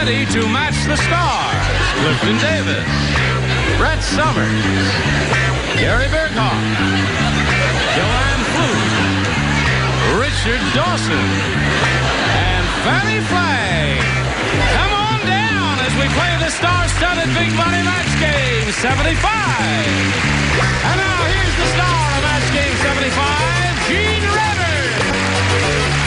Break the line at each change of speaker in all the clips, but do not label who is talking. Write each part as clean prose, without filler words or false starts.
ready to match the stars. Clifton Davis, Brett Summers, Gary Burkhoff, Joanne Fluke, Richard Dawson, and Fannie Flagg. Come on down as we play the star-studded Big Money Match Game 75. And now here's the star of Match Game 75, Gene Rivers.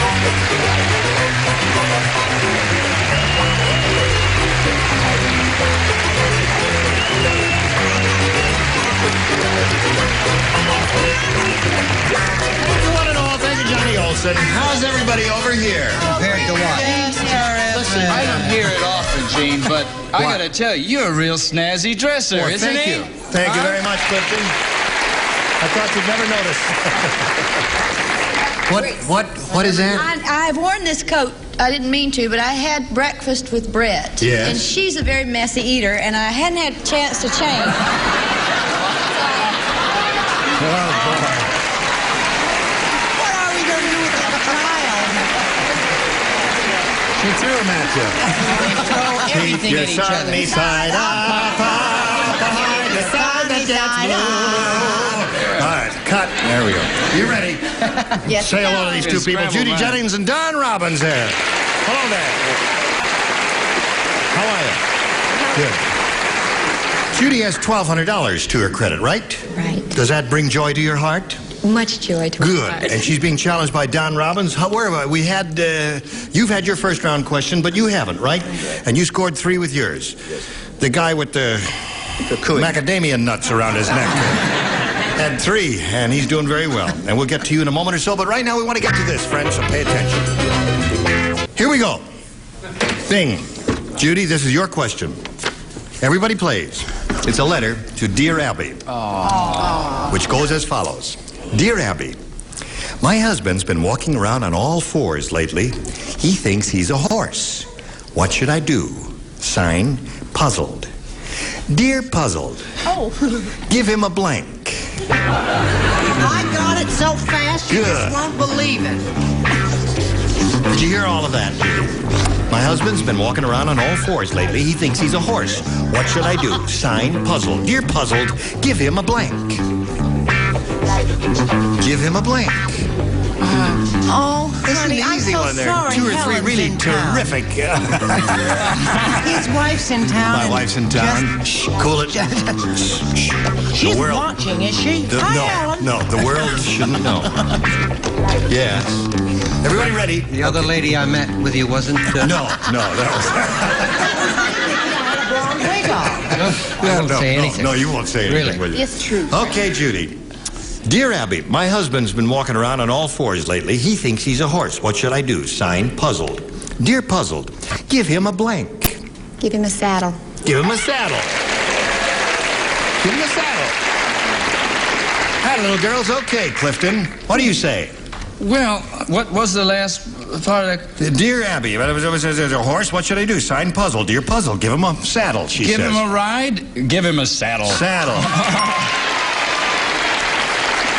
One and all, thank you, Johnny Olson. How's everybody over here?
Compared to what?
Listen, I don't hear it often, Gene, but I gotta tell you, you're a real snazzy dresser,
Well,
isn't
thank
he?
you. Thank you very much, Clifton. I thought you'd never notice.
What is that?
I've worn this coat. I didn't mean to, but I had breakfast with Brett.
Yes.
And she's a very messy eater, and I hadn't had a chance to change.
Oh, boy.
What are we going to do with that child?
She threw him at you.
Throw everything
Keep your
at each other.
sunny side up, behind the sun that gets blue. All right, cut. There we go. You ready?
Yes.
Say hello to these two people.
Scramble,
Judy
man.
Jennings and Don Robbins there. Hello there. How are you? Good. Judy has $1,200 to her credit, right?
Right.
Does that bring joy to your heart?
Much joy to my
Good.
heart.
And she's being challenged by Don Robbins. Where are we? You've had your first round question, but you haven't, right? And you scored 3 with yours. The guy with the macadamia nuts around his neck had 3, and he's doing very well. And we'll get to you in a moment or so, but right now we want to get to this, friends, so pay attention. Here we go. Bing. Judy, this is your question. Everybody plays. It's a letter to Dear Abby, which goes as follows. Dear Abby, my husband's been walking around on all 4s lately. He thinks he's a horse. What should I do? Sign, Puzzled. Dear Puzzled, give him a blank.
I got it so fast you
Good.
just won't believe it.
Did you hear all of that, Judy? My husband's been walking around on all 4s lately. He thinks he's a horse. What should I do? Sign, Puzzled. Dear Puzzled, give him a blank. Give him a blank.
Oh,
This
honey,
is an
I'm
easy
so
one there.
sorry.
2 or 3
Helen's
really
in town.
terrific.
His wife's in town.
My wife's in town. Shh, cool it. Shh.
She's
The world.
watching, is she? Hi, Helen.
No, the world shouldn't know. Yes. Everybody ready?
The other lady I met with you wasn't...
No, that
Wig off.
I won't say anything.
No, you won't say anything,
Really?
will you?
It's true.
Okay, Judy. Dear Abby, my husband's been walking around on all 4s lately. He thinks he's a horse. What should I do? Sign, Puzzled. Dear Puzzled, give him a blank.
Give him a saddle.
Give him a saddle. Give him a saddle. Hi, little girls. Okay, Clifton. What do you say?
Well, what was the last part of that?
Dear Abby, there's a horse. What should I do? Sign, Puzzled. Dear Puzzled, give him a saddle, she
Give
says.
him a ride? Give him a saddle.
Saddle.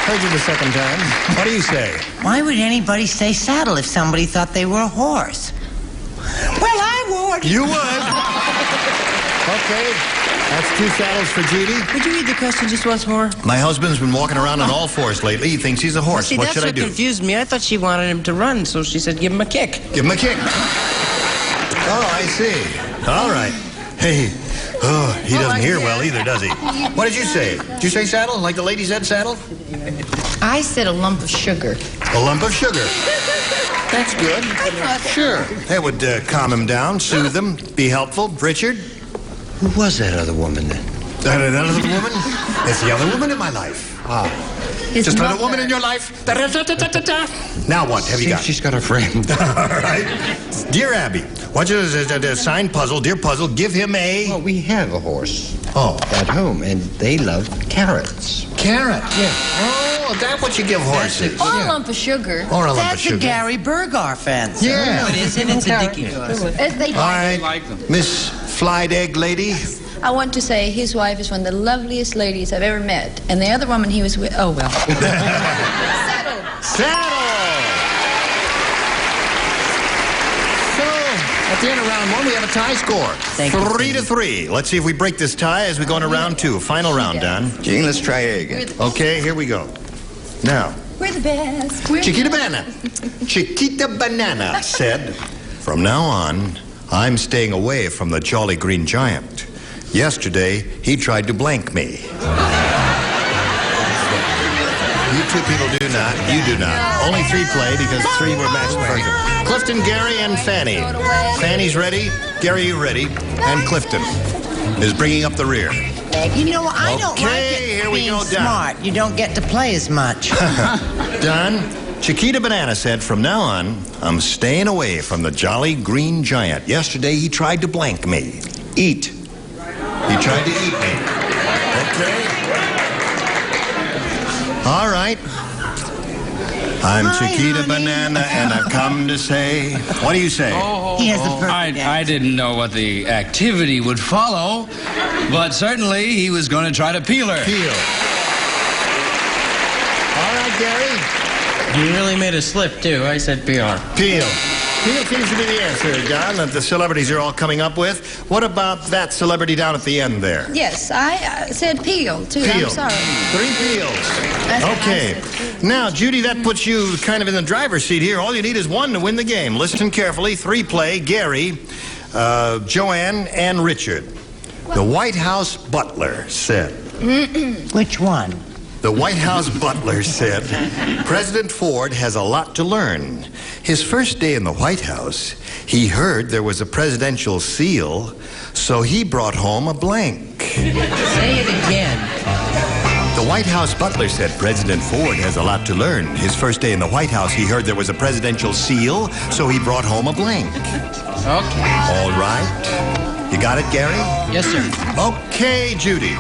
Heard you the second time. What do you say?
Why would anybody say saddle if somebody thought they were a horse? Well, I would.
You would. Okay. That's 2 saddles for Judy.
Would you read the question just once more?
My husband's been walking around on all 4s lately. He thinks he's a horse.
See,
What
that's
should I
what
do?
confused me. I thought she wanted him to run, so she said give him a kick.
Give him a kick. Oh, I see. All right. Hey. Oh, he doesn't hear well either, does he? What did you say? Did you say saddle? Like the lady said saddle?
I said a lump of sugar.
A lump of sugar. That's good. Sure. That would calm him down, soothe him, be helpful. Richard?
Who was that other woman then?
That other woman? That's the other woman in my life.
Ah.
His
Just another
mother.
woman in your life? Now what? Have you
See
got?
if she's got a friend.
All right. Dear Abby, what is the sign Puzzle? Dear Puzzle, give him a...
Well, we have a horse
Oh,
at home, and they love carrots.
carrot.
Yeah.
Oh, that's what you give horses.
Or a lump of sugar.
Or a lump of
That's a
sugar.
Gary Burghardt answer.
Yeah.
No, it isn't. It's a Dickie Doodle.
They
All right,
like them.
Miss Flied Egg Lady.
I want to say his wife is one of the loveliest ladies I've ever met. And the other woman he was with, oh, well.
Saddle! So, a At the end of round one, we have a tie score.
Thank you.
3-3. Let's see if we break this tie as we go into round two. Final round, Don.
Gene, let's try it again.
Okay, here we go. Now,
We're the best. We're
Chiquita Banana said, "From now on, I'm staying away from the Jolly Green Giant. Yesterday, he tried to blank me." You two people do not. You do not. Only 3 play because 3 were matched the first one. Clifton, Gary, and Fanny. Fanny's ready. Gary, you ready? And Clifton is bringing up the rear.
You know, I don't like
Okay,
it
here we
being
go, Don.
smart. You don't get to play as much.
Don, Chiquita Banana said, "From now on, I'm staying away from the Jolly Green Giant. Yesterday, he tried to blank me. Eat. He tried to eat me." Okay. All right. I'm
Hi,
Chiquita
honey.
Banana, and I've come to say... What do you say?
He has the perfect
I didn't know what the activity would follow, but certainly he was going to try to peel her.
Peel. All right, Gary.
You really made a slip, too. I said PR.
Peel. Peel seems to be the answer, Don, that the celebrities are all coming up with. What about that celebrity down at the end there?
Yes, I said peel, too.
Peel.
I'm sorry.
3 peels.
That's what I
Okay.
said.
Now, Judy, that puts you kind of in the driver's seat here. All you need is 1 to win the game. Listen carefully. 3 play. Gary, Joanne, and Richard. The White House butler said...
Which one?
The White House butler said, "President Ford has a lot to learn. His first day in the White House, he heard there was a presidential seal, so he brought home a blank."
Say it again.
The White House butler said President Ford has a lot to learn. His first day in the White House, he heard there was a presidential seal, so he brought home a blank.
Okay.
All right. You got it, Gary?
Yes, sir.
Okay, Judy.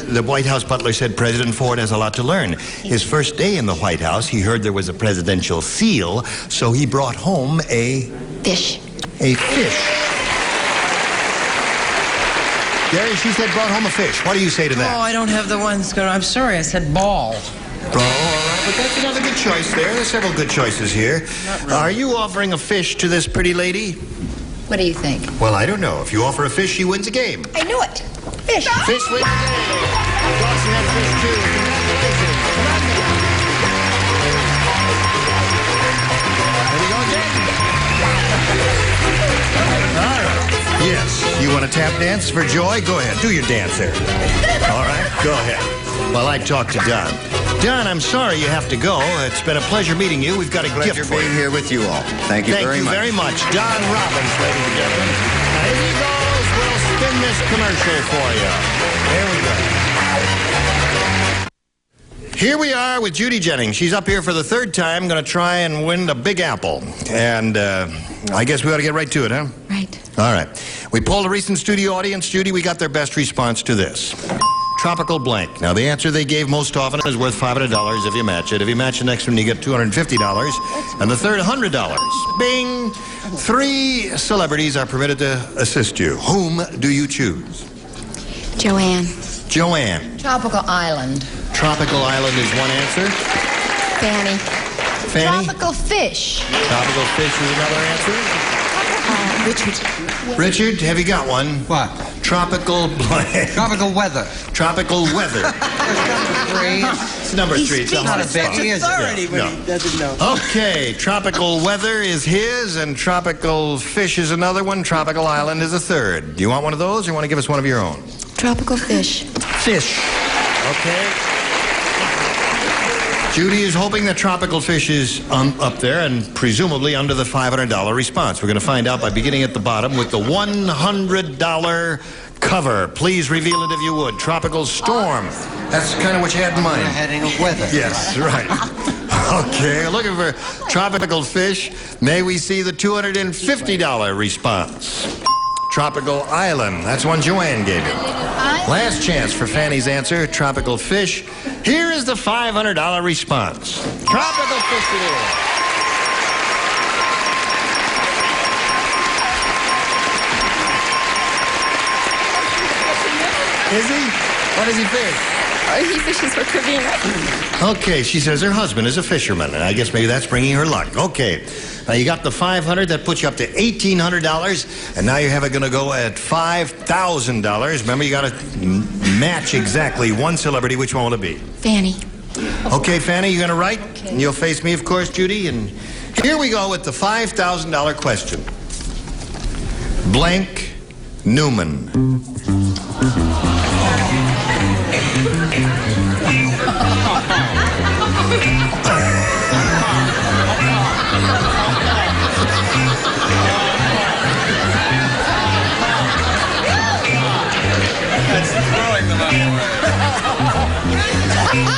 The White House butler said President Ford has a lot to learn. His first day in the White House, he heard there was a presidential seal, so he brought home a
Fish.
fish. Gary, she said brought home a fish. What do you say to
Oh,
that?
I don't have the ones. I'm sorry, I said ball.
All right, but that's another good choice there. There's several good choices here. Are you offering a fish to this pretty lady?
What do you think?
Well, I don't know. If you offer a fish, she wins a game.
I knew it. Fish.
Fish wins the game. Dawson had fish too. Congratulations. There we go again. All right. Yes. You want a tap dance for joy? Go ahead. Do your dance there. All right. Go ahead. While I talk to Don. Don, I'm sorry you have to go. It's been a pleasure meeting you. We've got a gift
Pleasure
for
being
you.
here with you all. Thank you very much.
Thank you very much. Don Robbins, ladies and gentlemen. Now, here he goes. We'll spin this commercial for you. There we go. Here we are with Judy Jennings. She's up here for the 3rd time, going to try and win the Big Apple. And I guess we ought to get right to it, huh?
Right.
All right. We polled a recent studio audience, Judy. We got their best response to this. Tropical blank. Now, the answer they gave most often is worth $500 if you match it. If you match the next one, you get $250. And the third, $100. Bing! 3 celebrities are permitted to assist you. Whom do you choose?
Joanne.
Joanne.
Tropical island.
Tropical island is one answer.
Fanny.
Fanny?
Tropical fish.
Tropical fish is another answer.
Richard.
Richard, have you got one?
What?
Tropical blank.
Tropical weather.
Tropical weather. It's number 3. It's
Not a
on the
big
spot.
authority when
No.
he doesn't know.
Okay, tropical weather is his, and tropical fish is another one. Tropical island is a third. Do you want one of those, or want to give us one of your own?
Tropical fish.
Fish. Okay. Judy is hoping that tropical fish is up there and presumably under the $500 response. We're going to find out by beginning at the bottom with the $100 cover. Please reveal it if you would. Tropical storm. That's kind of what you had in mind.
Heading of weather.
Yes, right. Okay, looking for tropical fish. May we see the $250 response? Tropical island. That's one Joanne gave you. Last chance for Fanny's answer, tropical fish. Here is the $500 response. Tropical fish it is. Is he? What does he fish?
He fishes for Cravina.
Okay, she says her husband is a fisherman, and I guess maybe that's bringing her luck. Okay, now you got the $500, that puts you up to $1,800, and now you're going to go at $5,000. Remember, you got to match exactly one celebrity. Which one will it be?
Fanny.
Okay, Fanny, you're going to write?
Okay.
And you'll face me, of course, Judy. And here we go with the $5,000 question. Blank Newman.
That's throwing the money away.
Come on.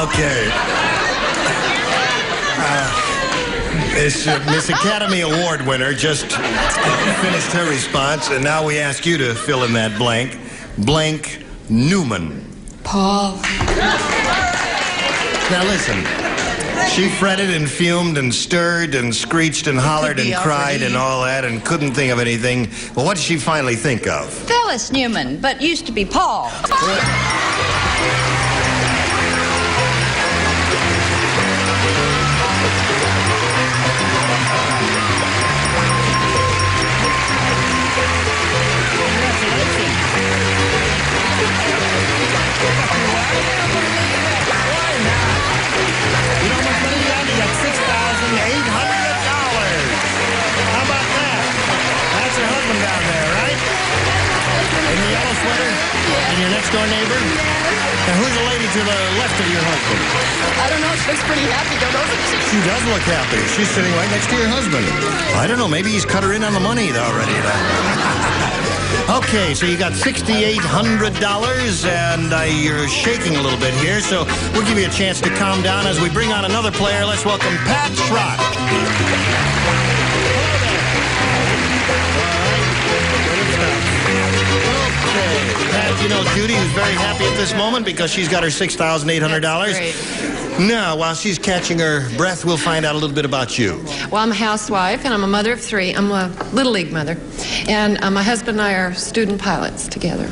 Okay. This Miss Academy Award winner just finished her response, and now we ask you to fill in that blank. Blank Newman.
Paul.
Now listen, she fretted and fumed and stirred and screeched and hollered and cried and all that and couldn't think of anything. Well, what did she finally think of?
Phyllis Newman, but used to be Paul.
Your next door neighbor? Now, who's the lady to the left of your husband?
I don't know. She looks pretty happy, doesn't she?
She does look happy. She's sitting right next to your husband. I don't know. Maybe he's cut her in on the money already. Okay, so you got $6,800, and you're shaking a little bit here, so we'll give you a chance to calm down as we bring on another player. Let's welcome Pat Schrock. Pat, you know Judy is very happy at this moment because she's got her $6,800. Now, while she's catching her breath, we'll find out a little bit about you.
Well, I'm a housewife, and I'm a mother of 3. I'm a Little League mother. And my husband and I are student pilots together.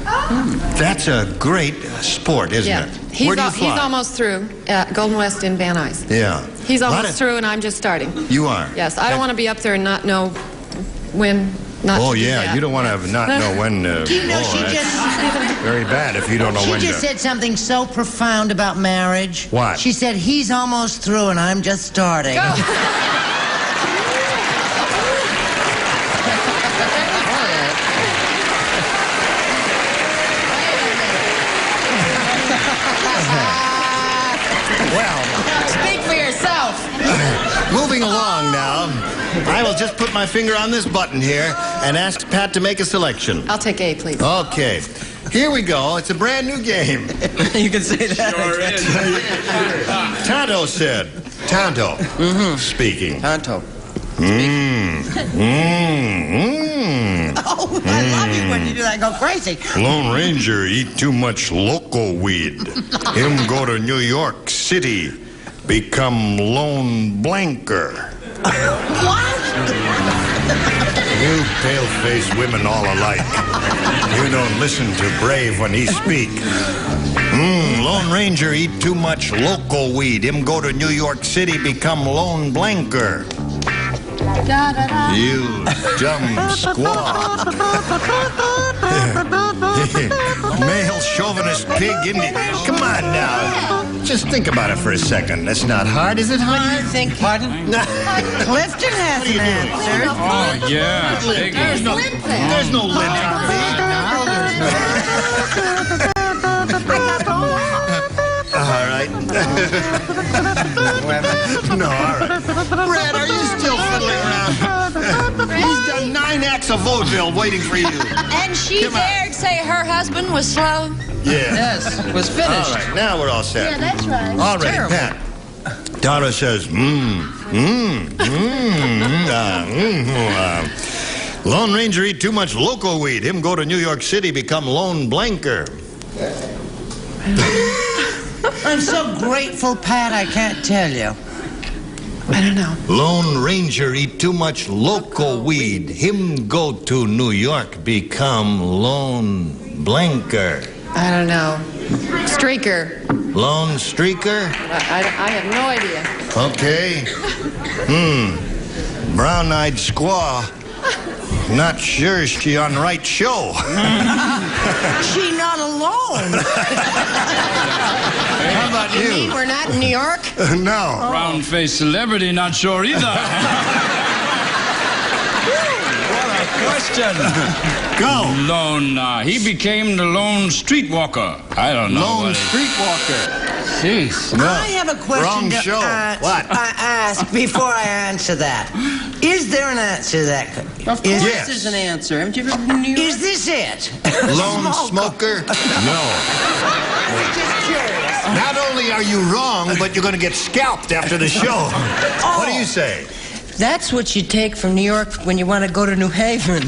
That's a great sport, isn't it? Where do you fly?
He's almost through at Golden West in Van Nuys.
Yeah.
He's almost through, and I'm just starting.
You are?
Yes. I don't want to be up there and not know when not to do that.
You don't want to not know when.
Do you know she just...
Very bad if you don't know when
She just said something so profound about marriage.
What?
She said, he's almost through and I'm just starting.
Well,
speak for yourself.
Moving along now, I will just put my finger on this button here and ask Pat to make a selection.
I'll take A, please.
Okay. Here we go. It's a brand new game.
You can say that.
Sure is.
Tonto said. Tonto. Speaking.
Tonto.
Oh, I love you when you do that. Go crazy.
Lone Ranger eat too much loco weed. Him go to New York City. Become lone blanker.
What?
You pale-faced women all alike. You don't listen to Brave when he speak. Lone Ranger eat too much loco weed. Him go to New York City, become lone blanker. You dumb squaw. Male chauvinist pig Indian. Come on now. Just think about it for a second. That's not hard. Is it hard?
What do you think?
Pardon?
Clifton has an answer.
Oh, yeah.
There's no lint. All right. No, all right. Brad, are you still fiddling around? He's done 9 acts of vaudeville waiting for you.
And she dared say her husband was slow?
Yeah.
Yes, it was finished.
All right, now we're all set.
Yeah, that's right.
All right,
terrible.
Pat. Donna says, Lone Ranger eat too much loco weed. Him go to New York City, become lone blanker.
I'm so grateful, Pat, I can't tell you.
I don't know.
Lone Ranger eat too much local weed. Him go to New York, become lone blanker.
I don't know. Streaker.
Lone streaker?
I have no idea.
Okay. Brown-eyed squaw. Not sure she on right show.
She not alone.
How about you?
We're not in New York?
No.
Round-faced celebrity, not sure either. What a question.
Go.
Lone, he became the lone streetwalker. I don't know.
Lone streetwalker.
Jeez.
No.
I have a question
Wrong
to
show. What?
ask before I answer that. Is there an answer to that?
Of course
Yes.
there's an answer. Haven't you ever been to New York?
Is this it?
Lone smoker? No.
Just curious.
Not only are you wrong, but you're going to get scalped after the show. What do you say?
That's what you take from New York when you want to go to New Haven.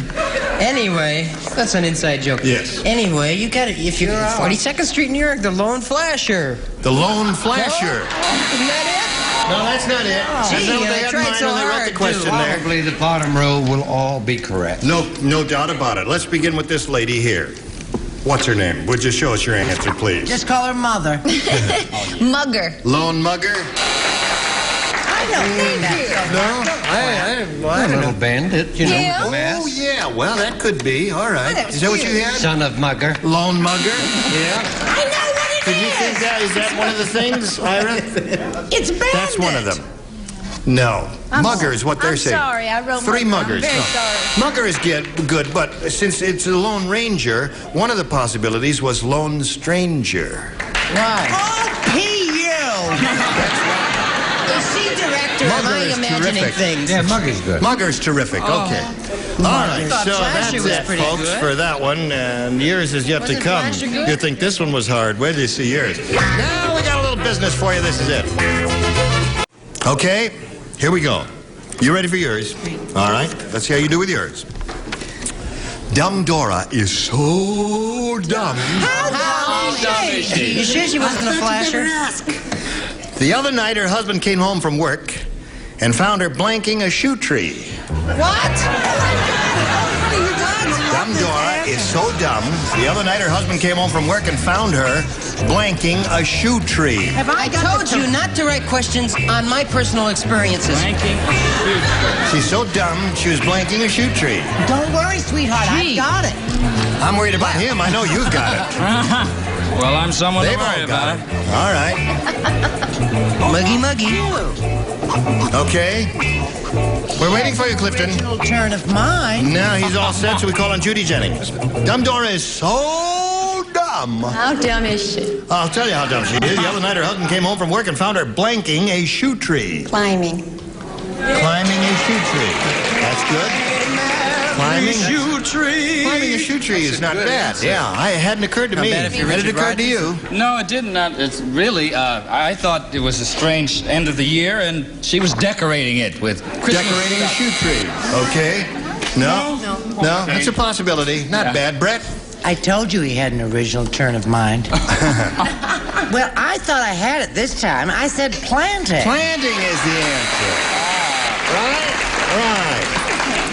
Anyway, that's an inside joke.
Yes.
Anyway, you got it. If you're 42nd Street, New York, the Lone Flasher.
The Lone Flasher.
Isn't that
No, that's not it. That's
Gee,
not what
I
they had in
tried
mind
so
when they wrote
hard,
the question
too.
there.
Probably the bottom row will all be correct.
No doubt about it. Let's begin with this lady here. What's her name? Would you show us your answer, please?
Just call her Mother.
Mugger.
Lone Mugger?
I don't think that.
A little bandit, you know,
Yeah.
with the mask.
Oh, yeah. Well, that could be. All right.
that was
Is that what you
cute.
had?
Son of Mugger.
Lone Mugger?
Yeah.
I know what it
Did you think
is.
that? Is that one of the things, Ira?
It's bandit.
That's one of them. No. Mugger is what they're
I'm
saying.
sorry, I wrote
Three
Mugger.
muggers.
I'm very
No.
sorry.
Mugger is good, but since it's a Lone Ranger, one of the possibilities was Lone Stranger.
Right. Oh, P.U. Is she director? Am
Mugger
I
is
imagining
terrific.
things?
Yeah, Mugger's good.
Mugger's terrific. Okay. All right.
thought
So
Flasher
that's
was
it,
pretty
folks,
good.
for that one. And yours is yet to
Wasn't
come.
Flasher good?
You think this one was hard? Where do you see yours? Now we got a little business for you. This is it. Okay. Here we go. You ready for yours? All right. Let's see how you do with yours. Dumb Dora is so dumb.
How dumb is she? You sure she wasn't a flasher?
The other night, her husband came home from work and found her blanking a shoe tree.
What?
Dumb Dora is so dumb. The other night, her husband came home from work and found her blanking a shoe tree.
Have I told you not to write questions on my personal experiences.
She's so dumb, she was blanking a shoe tree.
Don't worry, sweetheart. I got it.
I'm worried about him. I know you've got it.
Well, I'm someone to
They've
worry
all got
about.
it. All right.
Muggy.
Okay. We're waiting for you, Clifton.
Original turn of mind.
Now he's all set, so we call on Judy Jennings. Dumb Dora is so dumb.
How dumb is she?
I'll tell you how dumb she is. The other night, her husband came home from work and found her blanking a shoe tree.
Climbing.
Climbing a shoe tree. That's good. Climbing a shoe tree is not bad. Yeah, it hadn't occurred to me.
bad if you're
Had it
Richard
occurred to you?
No, it did not. It's really, I thought it was a strange end of the year, and she was decorating it with Christmas
Decorating a
stuff.
shoe tree. Okay. No? No, it's a possibility. Not bad. Brett?
I told you he had an original turn of mind. Well, I thought I had it this time. I said planting.
Planting is the answer. Right? Right.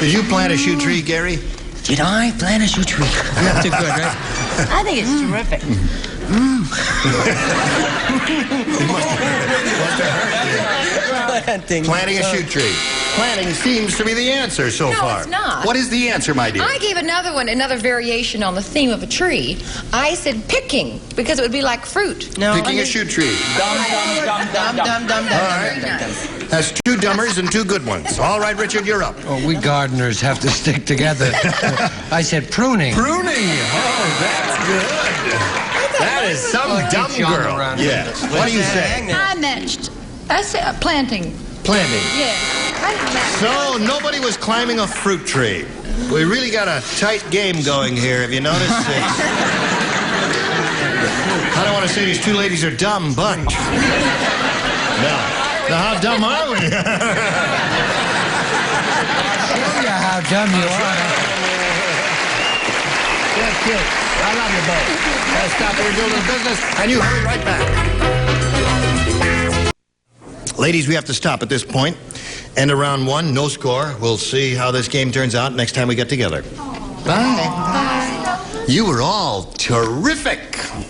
Did you plant a shoe tree, Gary?
Did I plant a shoe tree?
Not too good, right?
I think it's terrific.
Planting a shoe tree. Planting seems to be the answer so
No,
far.
it's not.
What is the answer, my dear?
I gave another variation on the theme of a tree. I said picking, because it would be like fruit.
No.
Picking a shoe tree.
Dumb.
That's two dummers and two good ones. All right, Richard, you're up.
Oh, we gardeners have to stick together. I said pruning.
Pruning. Oh, that's good. That is some dumb
John
girl.
around.
Yes. What do you say?
I matched. I said planting.
Planting.
Yeah. I didn't match.
So nobody was climbing a fruit tree. We really got a tight game going here. Have you noticed? I don't want to say these two ladies are dumb, but now how dumb are we?
Show you how dumb you are.
That's good. I love you both. Let's stop here and do a little business, and you hurry right back. Ladies, we have to stop at this point. End of round one, no score. We'll see how this game turns out next time we get together.
Bye.
You were all terrific.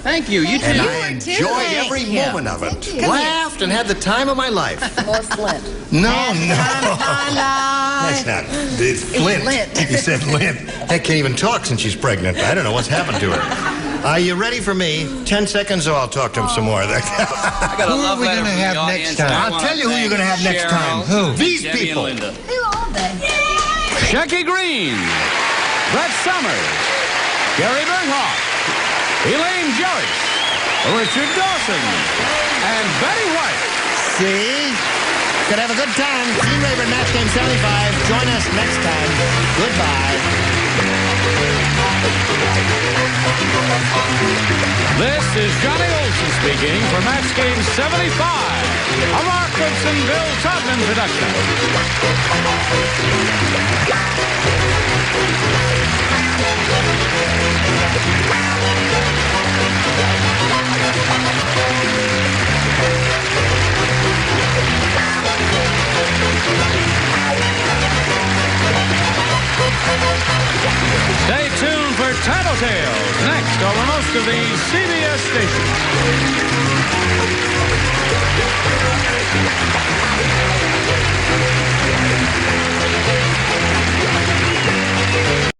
Thank you. You too.
And I enjoyed every moment of it. Laughed and had the time of my life.
Or Flint.
No. That's not. It's Flint. You said Lint. Heck, can't even talk since she's pregnant. I don't know what's happened to her. Are you ready for me? 10 seconds or I'll talk to him some more.
I got a love letter
gonna
from
have
the
next
audience,
time?
and I
I'll
wanna
tell you who you're going to have
thank
next
Cheryl,
time.
Who?
These
Debbie
people.
and Linda.
Who are they?
Shecky Green, Brett Summers, Gary Berghoff, Elaine Joyce, Richard Dawson, and Betty White.
See? Gonna have a good time. Gene Rayburn, Match Game 75. Join us next time. Goodbye.
This is Johnny Olson speaking for Match Game 75, a Mark Goodson, Bill Todman production. Stay tuned for Tattletales next over most of these CBS stations.